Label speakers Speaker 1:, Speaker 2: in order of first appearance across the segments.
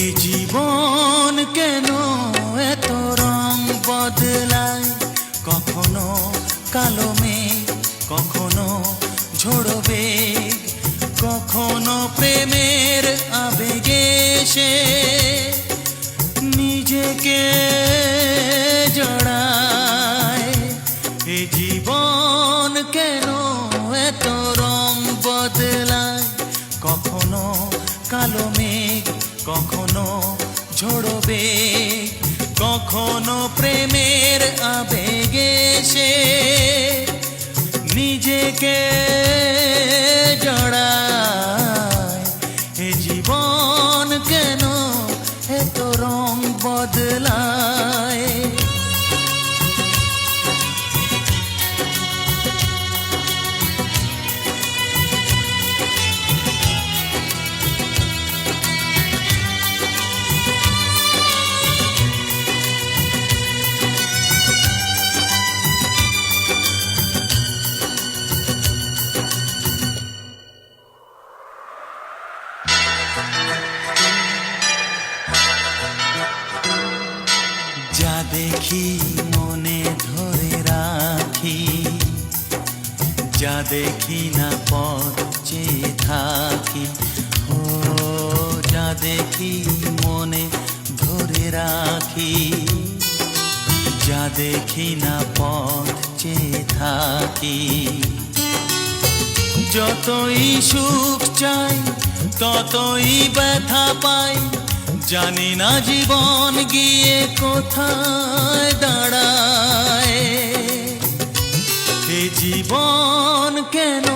Speaker 1: এ জীবন কেন এত রং বদলায়, কখনো কালো মেঘ, কখনো ঝোড়ো বেগ, কখনো প্রেমের আবেগে সে নিজেকে জড়ায়। এ জীবন কেন এত রং বদলায়, কখনো কালো মেঘ, কখনো ঝোড়ো বেগ, কখনো প্রেমের আবেগে সে নিজেকে জড়ায়। এ জীবন কেন এত রং বদলায়। যা দেখি মনে ধরে রাখি, যা দেখি না পথ চেয়ে থাকি। ও যা দেখি মনে ধরে রাখি, যা দেখি না পথ চেয়ে থাকি। যতই সুখ চাই ততই ব্যথা পাই, জানি না জীবন গিয়ে কোথায় দাঁড়ায়। এ জীবন কেন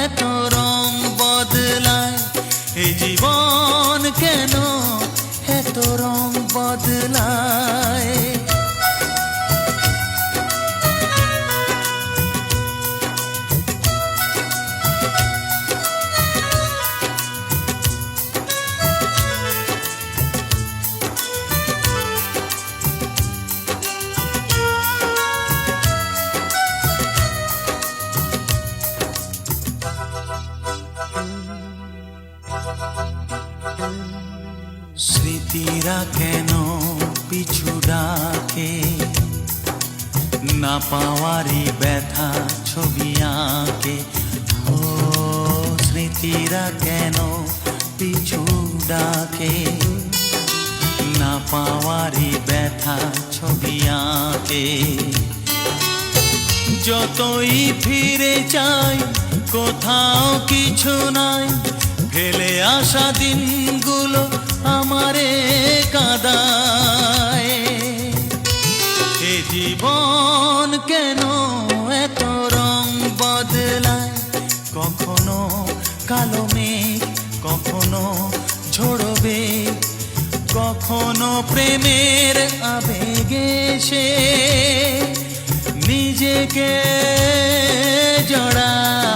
Speaker 1: এত রং বদলায়, এ জীবন কেন এত রং বদলায়। স্মৃতিরা কেন পিছু ডাকে, না পাওয়ারই ব্যথা ছবি আঁকে। ও স্মৃতিরা কেন পিছু ডাকে, না পাওয়ারই ব্যথা ছবি আঁকে। যতই ফিরে চাই কোথাও কিছু নাই, ফেলে আসা দিনগুলো আমারে কাঁদায়। এ জীবন কেন এত রং বদলায়, কখনো কালো মেঘ, কখনো ঝোড়ো বেগ, কখনো প্রেমের আবেগে সে নিজেকে জড়ায়।